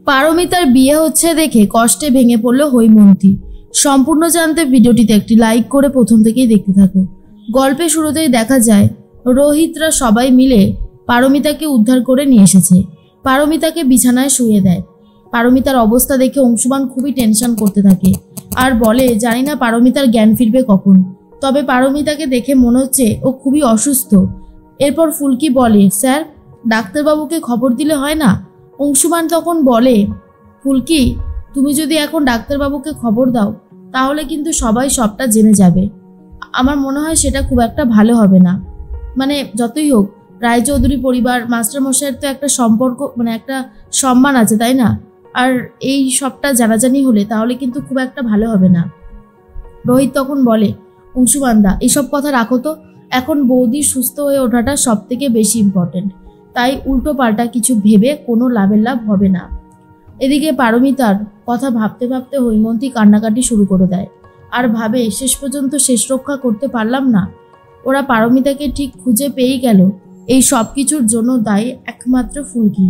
পারমিতার বিয়ে হচ্ছে দেখে কষ্টে ভেঙে পড়ল হৈমন্তী। সম্পূর্ণ জানতে ভিডিওটিতে একটি লাইক করে প্রথম থেকেই দেখতে থাকো। গল্পের শুরুতেই দেখা যায় রোহিতরা সবাই মিলে পারমিতাকে উদ্ধার করে নিয়ে এসেছে। পারমিতাকে বিছানায় শুয়ে দেয়। পারমিতার অবস্থা দেখে অংশুমান খুবই টেনশন করতে থাকে আর বলে, জানি না পারমিতার জ্ঞান ফিরবে কখন, তবে পারমিতাকে দেখে মনে হচ্ছে ও খুবই অসুস্থ। এরপর ফুলকি বলে, স্যার ডাক্তারবাবুকে খবর দিলে হয় না? অংশুমান তখন বলে, ফুলকি তুমি যদি এখন ডাক্তারবাবুকে খবর দাও তাহলে কিন্তু সবাই সবটা জেনে যাবে। আমার মনে হয় সেটা খুব একটা ভালো হবে না। মানে যতই হোক রায়চৌধুরী পরিবার, মাস্টারমশাইয়ের তো একটা সম্পর্ক, মানে একটা সম্মান আছে, তাই না? আর এই সবটা জানাজানি হলে তাহলে কিন্তু খুব একটা ভালো হবে না। রোহিত তখন বলে, অংশুমানদা এসব কথা রাখো তো, এখন বৌদির সুস্থ হয়ে ওঠাটা সব থেকে বেশি ইম্পর্টেন্ট, তাই উল্টো পাল্টা কিছু ভেবে কোনো লাভের লাভ হবে না। এদিকে পারমিতার কথা ভাবতে ভাবতে হৈমন্তী কান্নাকাটি শুরু করে দেয় আর ভাবে, শেষ পর্যন্ত শেষ রক্ষা করতে পারলাম না। ওরা পারমিতাকে ঠিক খুঁজে পেয়েই গেল। এই সব কিছুর জন্য দায়ী একমাত্র ফুলকি।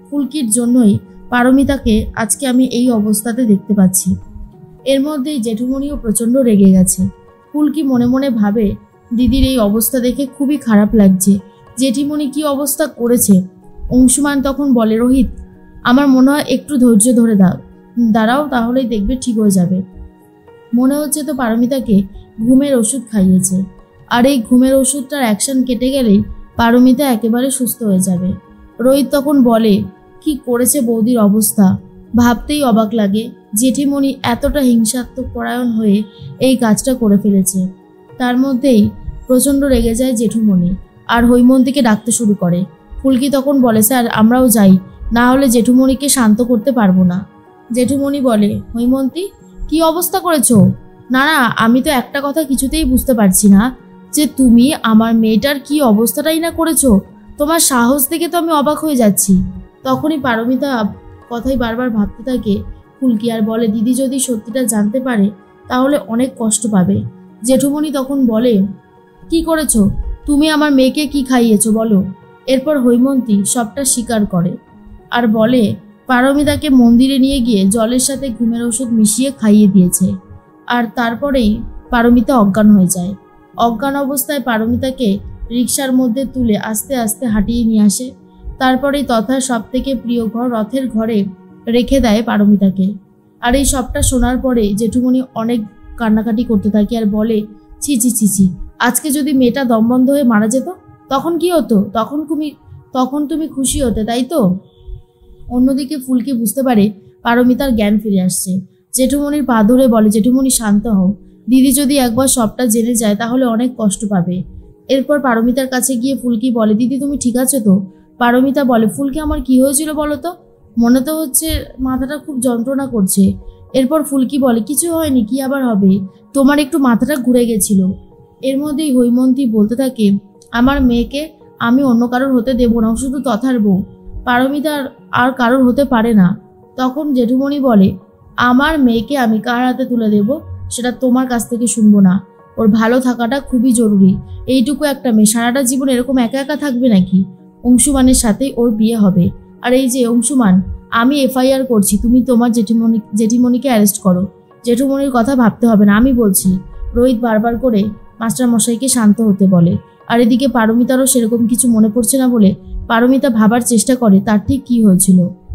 ফুলকির জন্যই পারমিতাকে আজকে আমি এই অবস্থাতে দেখতে পাচ্ছি। এর মধ্যেই জেঠুমনিও প্রচণ্ড রেগে গেছে। ফুলকি মনে মনে ভাবে, দিদির এই অবস্থা দেখে খুবই খারাপ লাগছে। জেঠিমণি কি অবস্থা করেছে। অংশুমান তখন বলে, রোহিত আমার মনে হয় একটু ধৈর্য ধরে দাঁড়াও, তাহলেই দেখবে ঠিক হয়ে যাবে। মনে হচ্ছে তো পারমিতাকে ঘুমের ওষুধ খাইয়েছে, আর এই ঘুমের ওষুধটার অ্যাকশন কেটে গেলেই পারমিতা একেবারে সুস্থ হয়ে যাবে। রোহিত তখন বলে, কি করেছে বৌদির অবস্থা, ভাবতেই অবাক লাগে। জেঠিমণি এতটা হিংসাত্মক পরায়ণ হয়ে এই কাজটা করে ফেলেছে। তার মধ্যেই প্রচণ্ড রেগে যায় জেঠুমণি আর হৈমন্তীকে ডাকতে শুরু করে। ফুলকি তখন বলে, স্যার আমরাও যাই, না হলে জেঠুমণিকে শান্ত করতে পারবো না। জেঠুমণি বলে, হৈমন্তী কি অবস্থা করেছো? না না, আমি তো একটা কথা কিছুতেই বুঝতে পারছি না, যে তুমি আমার মেয়েটার কি অবস্থাটাই না করেছো। তোমার সাহস দেখে তো আমি অবাক হয়ে যাচ্ছি। তখনই পারমিতা কথাই বারবার ভাবতে থাকে ফুলকি আর বলে, দিদি যদি সত্যিটা জানতে পারে তাহলে অনেক কষ্ট পাবে। জেঠুমণি তখন বলে, কি করেছো তুমি, আমার মেয়েকে কি খাইয়েছো বলো। এরপর হৈমন্তী সবটা স্বীকার করে আর বলে, পারমিতাকে মন্দিরে নিয়ে গিয়ে জলের সাথে ঘুমের ওষুধ মিশিয়ে খাইয়ে দিয়েছে। আর তারপরেই পারমিতা অজ্ঞান হয়ে যায়। অজ্ঞান অবস্থায় পারমিতাকে রিকশার মধ্যে তুলে আস্তে আস্তে হাঁটিয়ে নিয়ে আসে। তারপরেই তথা সব থেকে প্রিয় ঘর রথের ঘরে রেখে দেয় পারমিতাকে। আর এই সবটা শোনার পরে জেঠুমণি অনেক কান্নাকাটি করতে থাকে আর বলে, ছি ছি ছি ছি, আজকে যদি মেয়েটা দমবন্ধ হয়ে মারা যেত তখন কি হতো? তখন তুমি খুশি হতে, তাই তো? অন্যদিকে ফুলকি বুঝতে পারে পারমিতার জ্ঞান ফিরে আসছে। জেঠুমণির পা ধরে বলে, জেঠুমণি শান্ত হও, দিদি যদি একবার সবটা জেনে যায় তাহলে অনেক কষ্ট পাবে। এরপর পারমিতার কাছে গিয়ে ফুলকি বলে, দিদি তুমি ঠিক আছো তো? পারমিতা বলে, ফুলকি আমার কি হয়েছিল বলো তো, মনে তো হচ্ছে মাথাটা খুব যন্ত্রণা করছে। এরপর ফুলকি বলে, কিছু হয়নি, কি আবার হবে, তোমার একটু মাথাটা ঘুরে গেছিল। এর মধ্যেই হৈমন্তী বলতে থাকে, আমার মেয়েকে আমি অন্য কারোর হতে দেবো না, শুধু তথার বউ, পারমিতার আর কারোর হতে পারে না। তখন জেঠুমণি বলে, আমার মেয়েকে আমি কার হাতে তুলে দেব সেটা তোমার কাছ থেকে শুনবো না, ওর ভালো থাকাটা খুবই জরুরি। এইটুকু একটা মেয়ে সারাটা জীবন এরকম একা একা থাকবে নাকি? অংশুমানের সাথেই ওর বিয়ে হবে। আর এই যে অংশুমান, আমি এফআইআর করছি, তুমি তোমার জেঠিমণিকে অ্যারেস্ট করো। জেঠুমণির কথা ভাবতে হবে না, আমি বলছি। রোহিত বারবার করে মাস্টারমশাইকে শান্ত হতে বলে। আর এদিকে পারমিতারও সেরকম কিছু মনে পড়ছে না বলে পারমিতা ভাবার চেষ্টা করে তার ঠিক কী হয়েছিল।